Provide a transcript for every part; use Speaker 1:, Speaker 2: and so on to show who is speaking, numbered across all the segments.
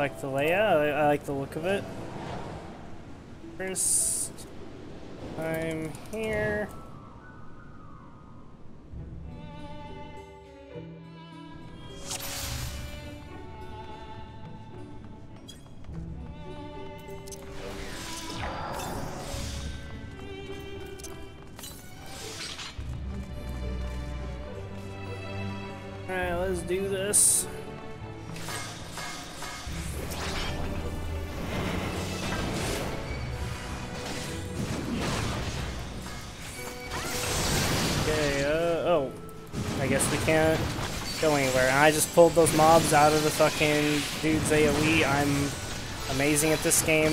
Speaker 1: like the layout. I like the look of it. First time here. Alright, let's do this. Okay, oh. I guess we can't go anywhere. And I just pulled those mobs out of the fucking dude's AoE. I'm amazing at this game.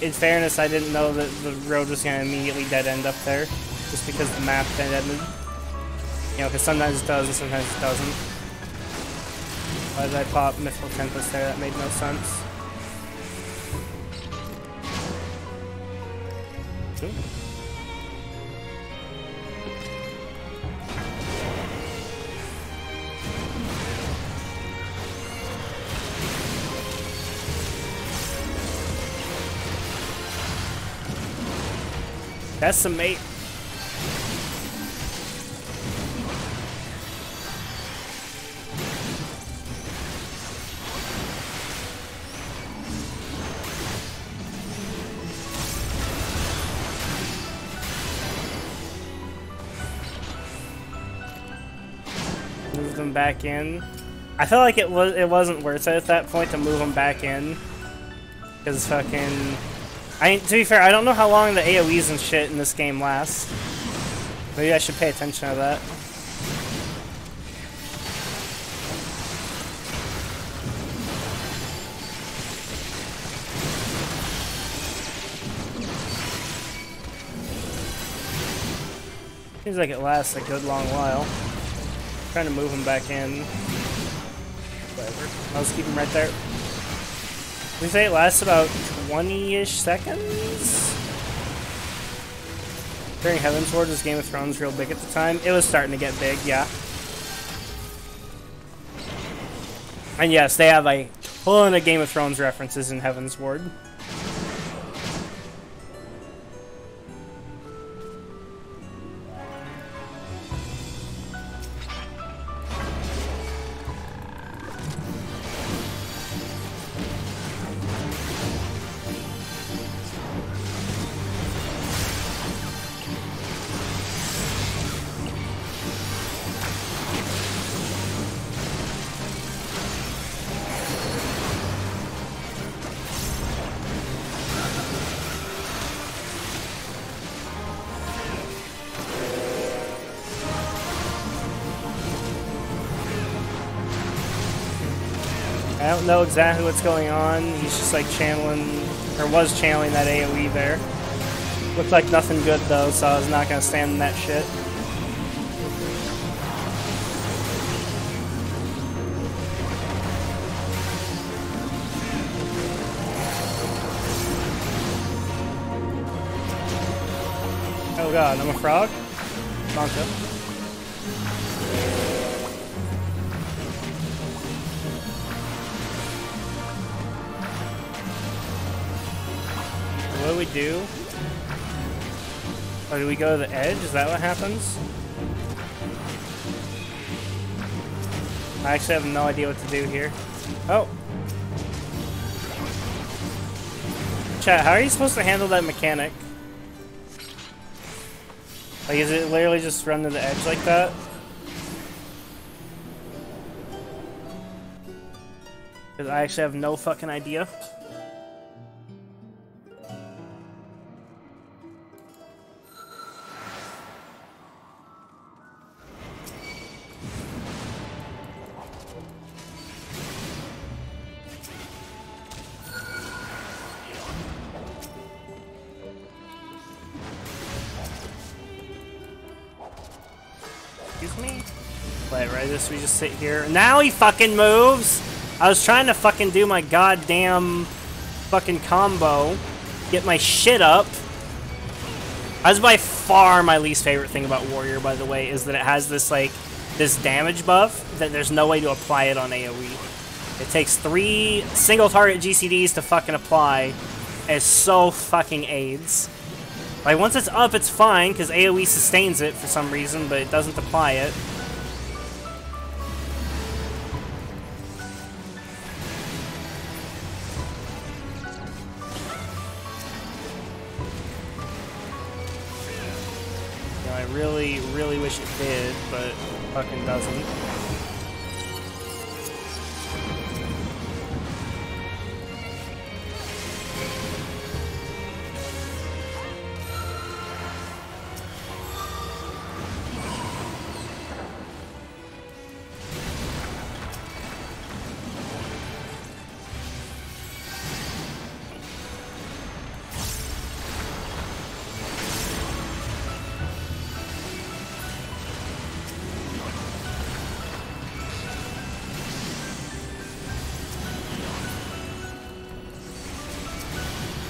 Speaker 1: In fairness, I didn't know that the road was gonna immediately dead end up there. Just because the map dead ended. You know, because sometimes it does and sometimes it doesn't. Why did I pop Mythical Tempest there? That made no sense. Ooh. That's some mate. Move them back in. I felt like it wasn't worth it at that point to move them back in, because fucking. To be fair, I don't know how long the AoEs and shit in this game last. Maybe I should pay attention to that. Seems like it lasts a good long while. I'm trying to move him back in. Whatever. I'll just keep him right there. We say it lasts about 20-ish seconds? During Heavensward, was Game of Thrones real big at the time? It was starting to get big, yeah. And yes, they have a ton of Game of Thrones references in Heavensward. I don't know exactly what's going on. He's just like channeling, or was channeling that AoE there. Looked like nothing good though, so I was not gonna stand in that shit. Oh god, I'm a frog? Monka. What do we do? Or do we go to the edge? Is that what happens? I actually have no idea what to do here. Oh! Chat, how are you supposed to handle that mechanic? Like, is it literally just run to the edge like that? Because I actually have no fucking idea. Excuse me? Wait, right? This we just sit here. Now he fucking moves! I was trying to fucking do my goddamn fucking combo. Get my shit up. That's by far my least favorite thing about Warrior, by the way, is that it has this, like, this damage buff that there's no way to apply it on AoE. It takes 3 single target GCDs to fucking apply. It's so fucking AIDS. Like, once it's up, it's fine, because AoE sustains it for some reason, but it doesn't apply it. You know, I really, really wish it did, but it fucking doesn't.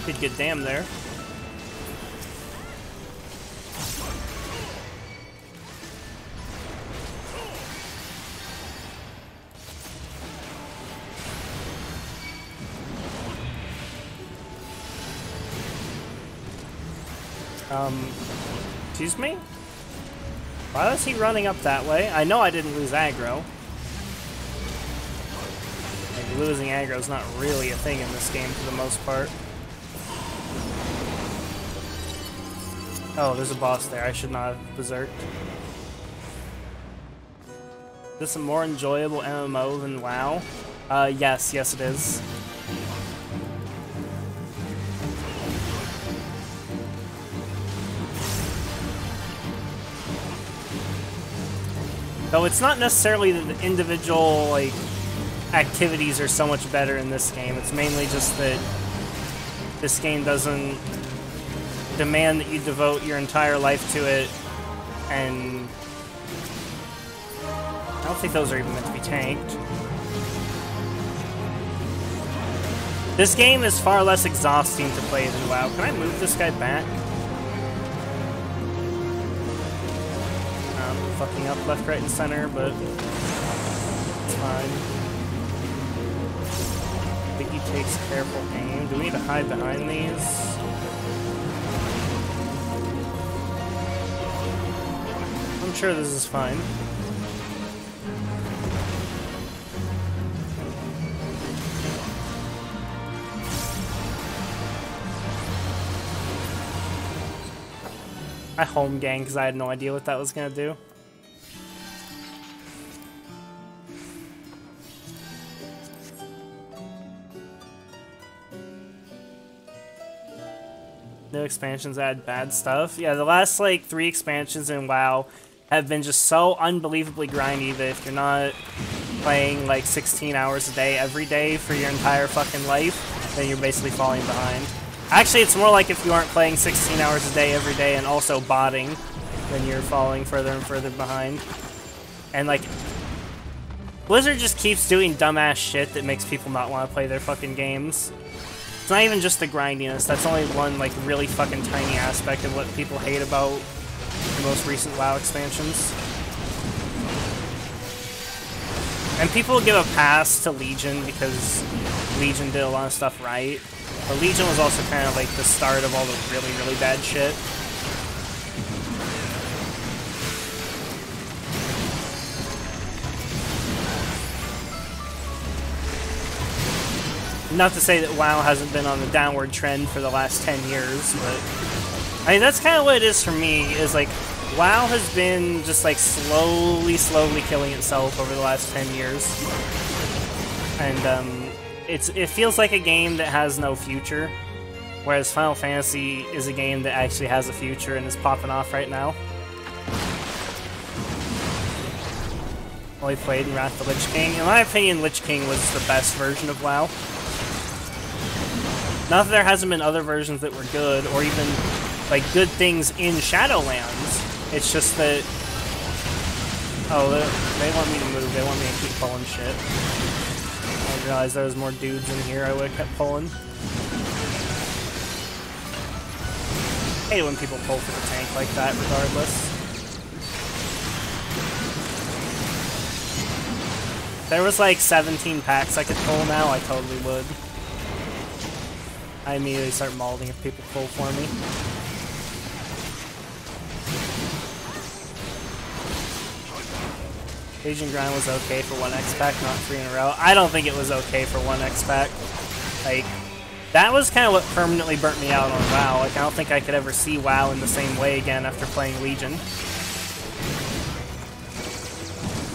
Speaker 1: Could get damn there. Excuse me? Why was he running up that way? I know I didn't lose aggro. Like, losing aggro is not really a thing in this game for the most part. Oh, there's a boss there. I should not have berserked. Is this a more enjoyable MMO than WoW? Yes, it is. Though it's not necessarily that the individual, like, activities are so much better in this game. It's mainly just that this game doesn't demand that you devote your entire life to it, and I don't think those are even meant to be tanked. This game is far less exhausting to play than WoW. Can I move this guy back? Fucking up left, right, and center, but it's fine. I think he takes careful aim. Do we need to hide behind these? I'm sure this is fine. I home gang because I had no idea what that was gonna do. New expansions add bad stuff. Yeah, the last like 3 expansions in WoW have been just so unbelievably grindy that if you're not playing like 16 hours a day every day for your entire fucking life, then you're basically falling behind. Actually, it's more like if you aren't playing 16 hours a day every day and also botting, then you're falling further and further behind. And like, Blizzard just keeps doing dumbass shit that makes people not want to play their fucking games. It's not even just the grindiness, that's only one like really fucking tiny aspect of what people hate about the most recent WoW expansions. And people give a pass to Legion because Legion did a lot of stuff right. But Legion was also kind of like the start of all the really, really bad shit. Not to say that WoW hasn't been on the downward trend for the last 10 years, but I mean, that's kind of what it is for me, is like, WoW has been just like slowly killing itself over the last 10 years. And it feels like a game that has no future, whereas Final Fantasy is a game that actually has a future and is popping off right now. Only played in Wrath of the Lich King. In my opinion, Lich King was the best version of WoW. Not that there hasn't been other versions that were good, or even, like, good things in Shadowlands. It's just that... Oh, they want me to move. They want me to keep pulling shit. I realized there was more dudes in here. I would have kept pulling. I hate when people pull for the tank like that, regardless. There was like 17 packs I could pull now, I totally would. I immediately start mauling if people pull for me. Legion Grind was okay for 1 X-Pack, not 3 in a row. I don't think it was okay for 1 X-Pack. Like, that was kind of what permanently burnt me out on WoW. Like, I don't think I could ever see WoW in the same way again after playing Legion.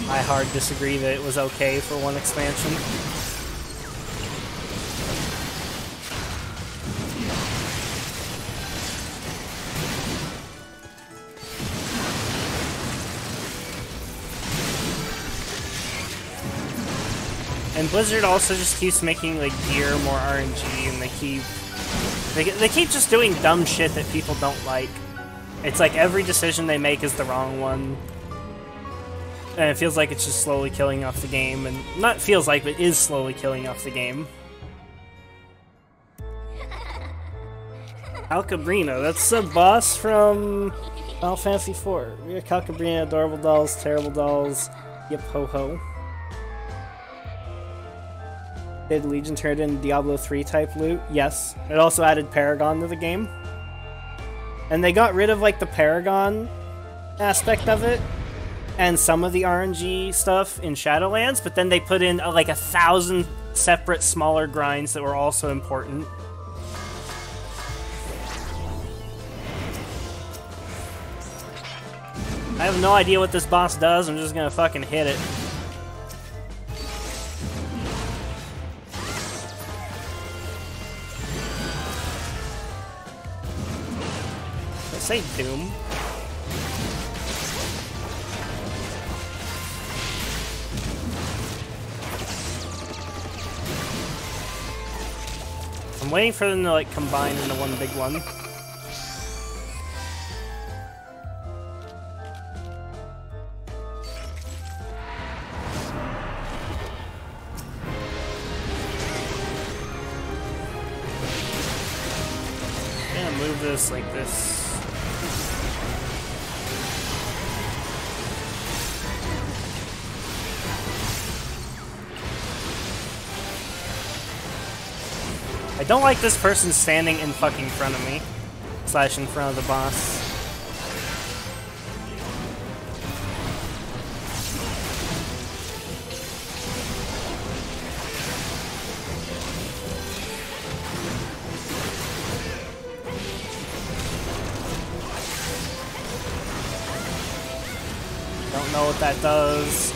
Speaker 1: I hard disagree that it was okay for 1 expansion. And Blizzard also just keeps making like gear more RNG, and they keep just doing dumb shit that people don't like. It's like every decision they make is the wrong one, and it feels like it's just slowly killing off the game. And not feels like, but is slowly killing off the game. Calcabrina, that's a boss from Final Fantasy IV. We have Calcabrina, adorable dolls, terrible dolls. Yep, ho ho. Did Legion turn it into Diablo 3 type loot? Yes. It also added Paragon to the game. And they got rid of like the Paragon aspect of it and some of the RNG stuff in Shadowlands, but then they put in like 1,000 separate smaller grinds that were also important. I have no idea what this boss does, I'm just gonna fucking hit it. Say Doom. I'm waiting for them to like combine into one big one. I'm gonna move this like this. I don't like this person standing in fucking front of me. Slash in front of the boss. Don't know what that does.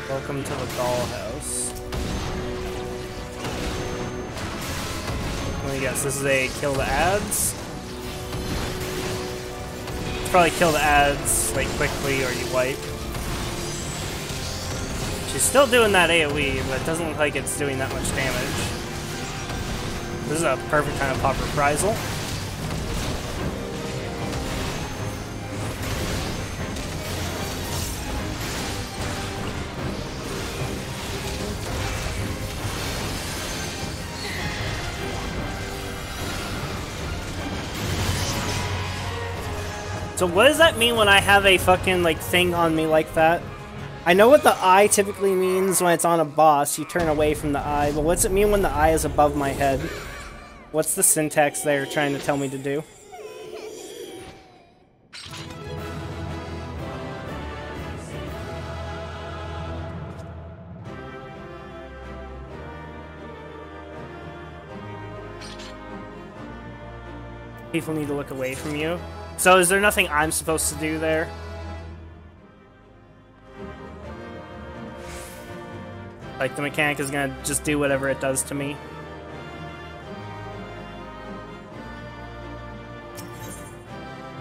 Speaker 1: Welcome to the dollhouse. Let me guess, this is a kill the ads? It's probably kill the ads, like, quickly or you wipe. She's still doing that AoE, but it doesn't look like it's doing that much damage. This is a perfect time to pop Reprisal. So what does that mean when I have a fucking, like, thing on me like that? I know what the eye typically means when it's on a boss. You turn away from the eye, but what's it mean when the eye is above my head? What's the syntax they're trying to tell me to do? People need to look away from you. So is there nothing I'm supposed to do there? Like the mechanic is gonna just do whatever it does to me?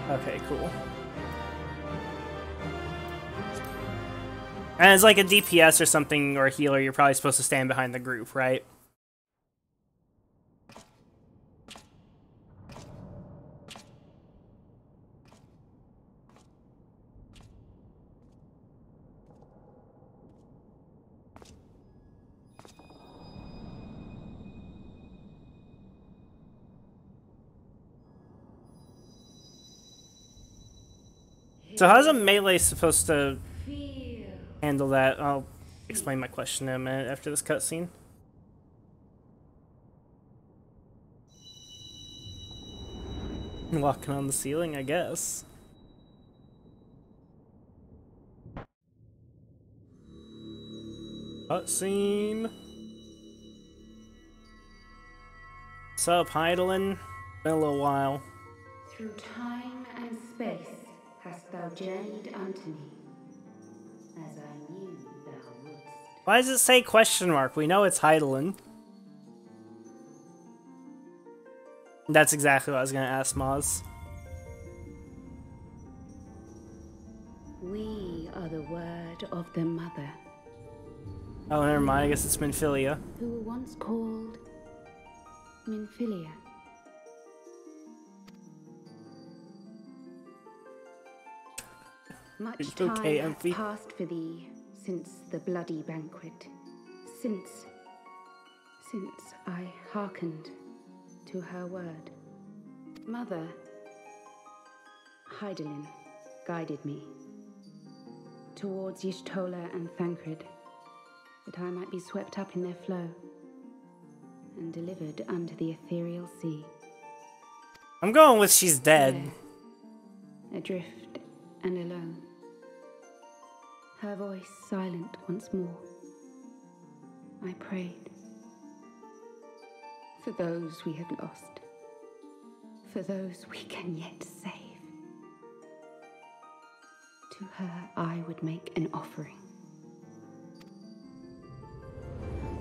Speaker 1: Okay, cool. And as like a DPS or something, or a healer, you're probably supposed to stand behind the group, right? So how's a melee supposed to handle that. I'll explain my question in a minute after this cutscene. Walking on the ceiling, I guess. Cutscene. What's up, Hydaelyn? Been a little while.
Speaker 2: Through time and space hast thou journeyed unto me, as I knew thou wouldst.
Speaker 1: Why does it say question mark? We know it's Hydaelyn. That's exactly what I was gonna ask Maz.
Speaker 2: We are the word of the mother,
Speaker 1: Oh, never mind. I guess it's Minfilia.
Speaker 2: who were once called Minfilia. Much time
Speaker 1: Okay,
Speaker 2: hath
Speaker 1: Emphy.
Speaker 2: passed for thee since the bloody banquet, since I hearkened to her word. Mother, Hydaelyn guided me towards Y'shtola and Thancred, that I might be swept up in their flow and delivered unto the ethereal sea.
Speaker 1: I'm going with she's dead.
Speaker 2: There, adrift and alone, her voice silent once more, I prayed for those we had lost, for those we can yet save. To her I would make an offering.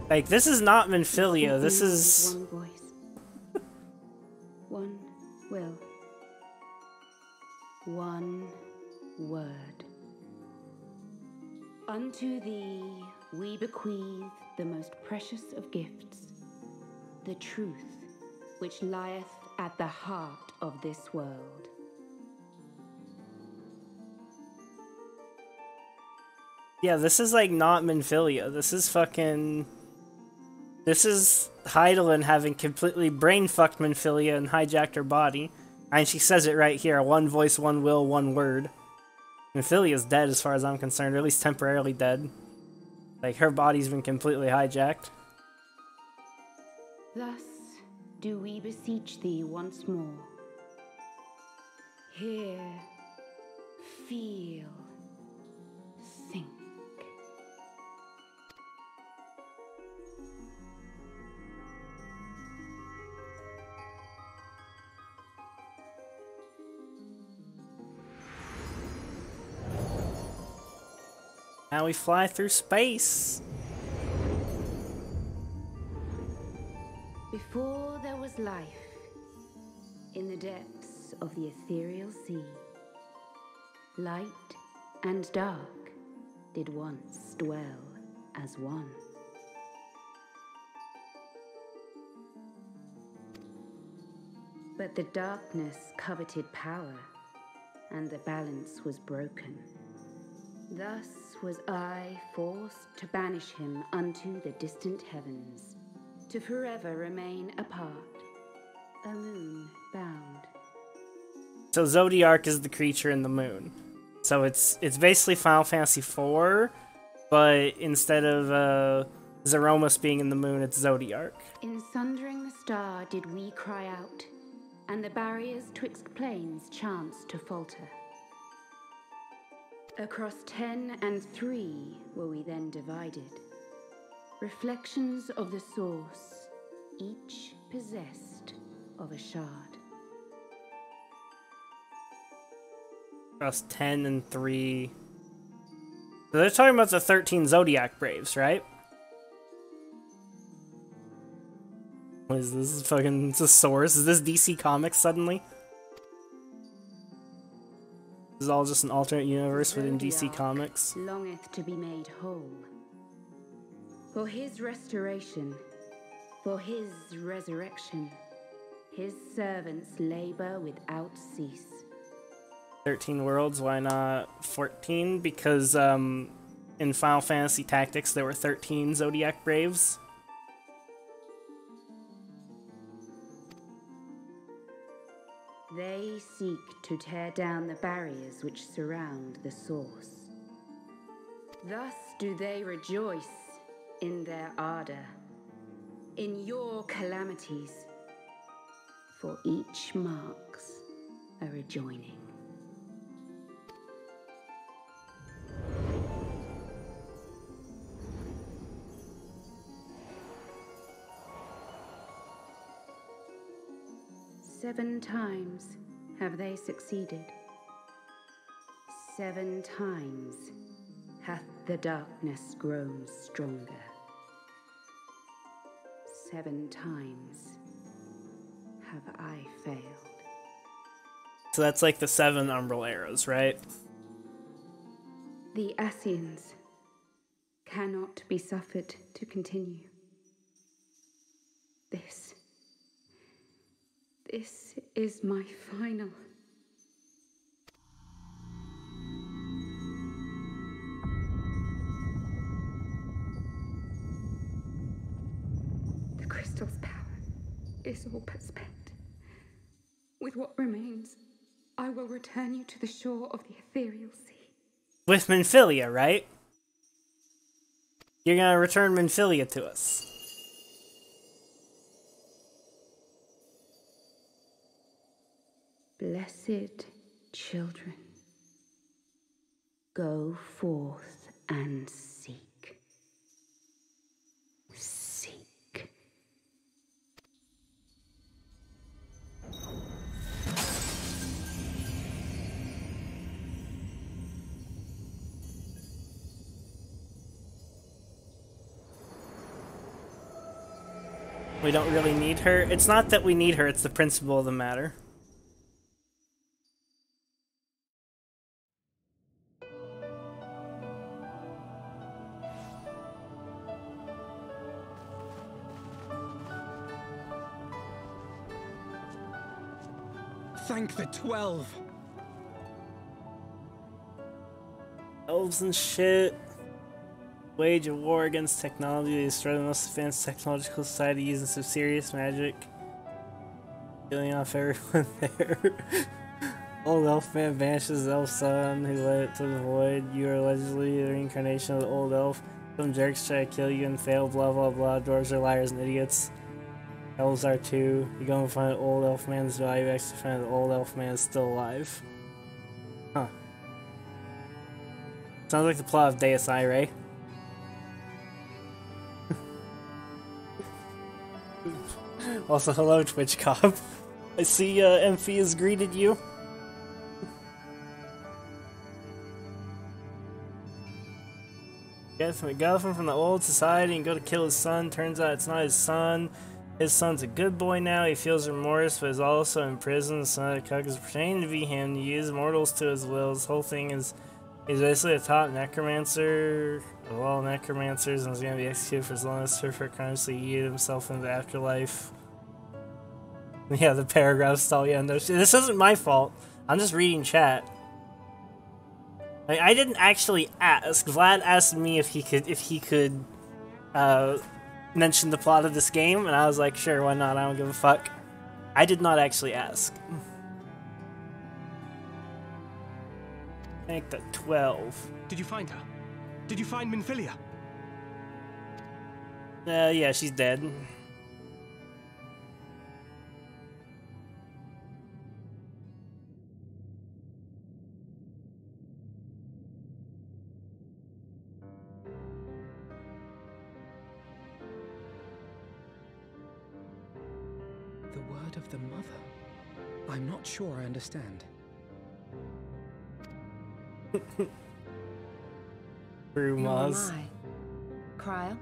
Speaker 1: Like, this is not Minfilia. This is...
Speaker 2: One voice, one will, one word. Unto thee we bequeath the most precious of gifts, the truth which lieth at the heart of this world.
Speaker 1: Yeah, this is, like, not Minfilia. This is fucking... This is Hydaelyn having completely brain-fucked Minfilia and hijacked her body. And she says it right here. One voice, one will, one word. Minfilia's dead as far as I'm concerned, or at least temporarily dead. Like, her body's been completely hijacked.
Speaker 2: Thus do we beseech thee once more. Hear, feel, think.
Speaker 1: Now we fly through space.
Speaker 2: Before there was life, in the depths of the ethereal sea, light and dark did once dwell as one. But the darkness coveted power, and the balance was broken. Thus was I forced to banish him unto the distant heavens, to forever remain apart, a moon bound.
Speaker 1: So Zodiark is the creature in the moon. So it's basically Final Fantasy IV, but instead of Zeromus being in the moon, it's Zodiark.
Speaker 2: In sundering the star did we cry out, and the barriers twixt planes chanced to falter. Across 10 and 3 were we then divided, reflections of the source, each possessed of a shard.
Speaker 1: Across 10 and 3. So they're talking about the 13 Zodiac Braves, right? What is this? Fucking it's a source? Is this DC Comics suddenly? This is all just an alternate universe within DC Comics.
Speaker 2: Longeth to be made whole. For his restoration, for his resurrection, his servants labor without cease.
Speaker 1: 13 worlds, why not 14? Because in Final Fantasy Tactics there were 13 Zodiac Braves.
Speaker 2: They seek to tear down the barriers which surround the source. Thus do they rejoice in their ardor, in your calamities, for each marks a rejoining. Seven times have they succeeded. 7 times hath the darkness grown stronger. 7 times have I failed.
Speaker 1: So that's like the 7 umbral arrows, right?
Speaker 2: The Ascians cannot be suffered to continue. This is my final. The crystal's power is all but spent. With what remains, I will return you to the shore of the ethereal sea.
Speaker 1: With Minfilia, right? You're gonna return Minfilia to us.
Speaker 2: Blessed children, go forth and seek. Seek.
Speaker 1: We don't really need her. It's not that we need her, it's the principle of the matter.
Speaker 3: Thank the 12.
Speaker 1: Elves and shit. Wage a war against technology to destroy the most advanced technological society using some serious magic. Killing off everyone there. Old elf man banishes elf son who led it to the void. You are allegedly the reincarnation of the old elf. Some jerks try to kill you and fail, blah blah blah. Dwarves are liars and idiots. Elves are too. You go and find the old elf man's value, actually find the old elf man is still alive. Huh. Sounds like the plot of Deus Irae. Also, hello, Twitch Cop. I see Emphy has greeted you. Get from the old society and go to kill his son. Turns out it's not his son. His son's a good boy now. He feels remorse, but is also in prison. The son of the Cuck is pretending to be him. He uses mortals to his will. This whole thing is he's basically a top necromancer of all necromancers, and is going to be executed for his longest for crimes. So he yeeted himself into the afterlife. Yeah, the paragraphs tell you. This isn't my fault. I'm just reading chat. I didn't actually ask. Vlad asked me if he could mention the plot of this game, and I was like, sure, why not? I don't give a fuck. I did not actually ask. Make that 12.
Speaker 3: Did you find her? Did you find Minfilia?
Speaker 1: Yeah, she's dead.
Speaker 3: The word of the mother. I'm not sure I understand.
Speaker 1: True,
Speaker 4: Nor am
Speaker 1: Maz.
Speaker 4: I. Cryo?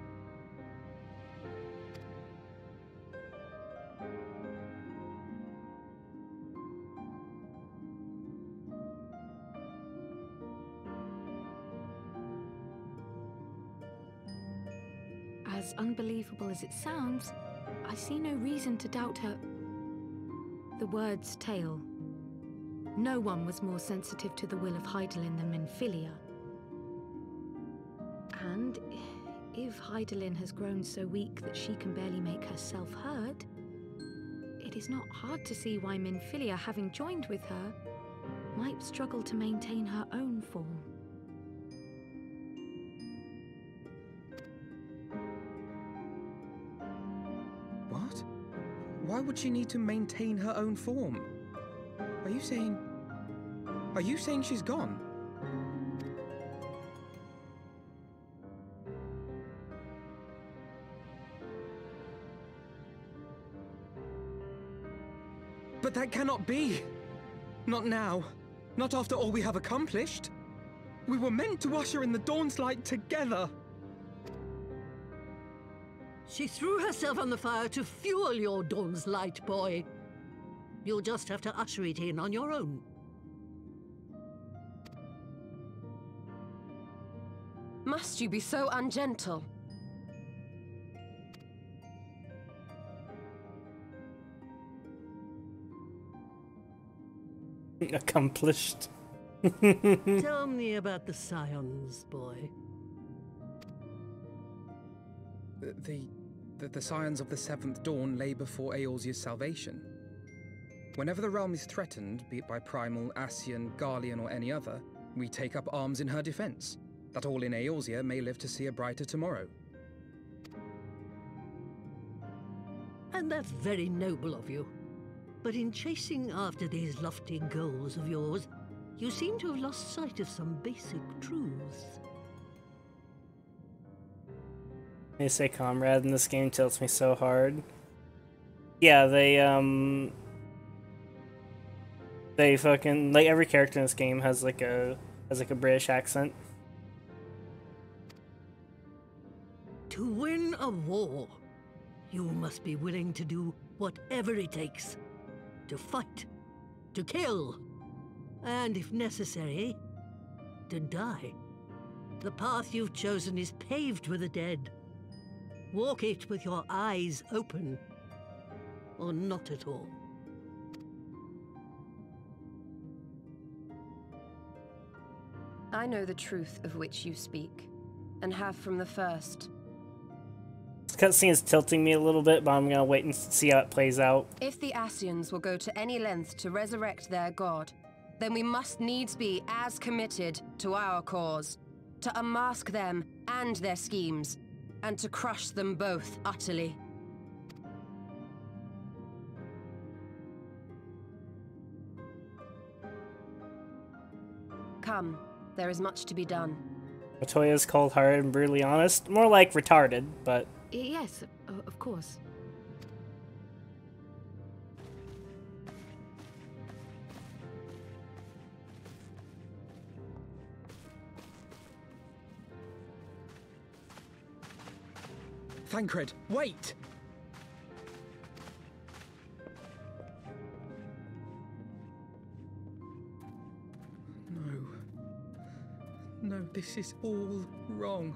Speaker 4: As unbelievable as it sounds, I see no reason to doubt her. The word's tale. No one was more sensitive to the will of Hydaelyn than Minfilia. And if Hydaelyn has grown so weak that she can barely make herself heard, it is not hard to see why Minfilia, having joined with her, might struggle to maintain her own form.
Speaker 3: would she need to maintain her own form? Are you saying she's gone? But that cannot be! Not now. Not after all we have accomplished. We were meant to usher in the dawn's light together.
Speaker 5: She threw herself on the fire to fuel your dawn's light, boy. You'll just have to usher it in on your own.
Speaker 6: Must you be so ungentle?
Speaker 1: Accomplished.
Speaker 5: Tell me about the Scions, boy.
Speaker 3: The Scions of the Seventh Dawn lay before Eorzea's salvation. Whenever the realm is threatened, be it by Primal, Ascian, Garlean, or any other, we take up arms in her defense, that all in Eorzea may live to see a brighter tomorrow.
Speaker 5: And that's very noble of you. But in chasing after these lofty goals of yours, you seem to have lost sight of some basic truths.
Speaker 1: They say comrade in this game tilts me so hard. Yeah, they fucking, like, every character in this game has like a British accent.
Speaker 5: To win a war, you must be willing to do whatever it takes. To fight, to kill, and if necessary, to die. The path you've chosen is paved with the dead. Walk it with your eyes open, or not at all.
Speaker 6: I know the truth of which you speak, and have from the first.
Speaker 1: This cutscene is tilting me a little bit, but I'm gonna wait and see how it plays out.
Speaker 6: If the Ascians will go to any length to resurrect their god, then we must needs be as committed to our cause, to unmask them and their schemes, and to crush them both utterly. Come, there is much to be done.
Speaker 1: Matoya's cold-hearted and brutally honest. More like retarded, but...
Speaker 4: Yes, of course.
Speaker 3: Thancred, wait! No, this is all wrong.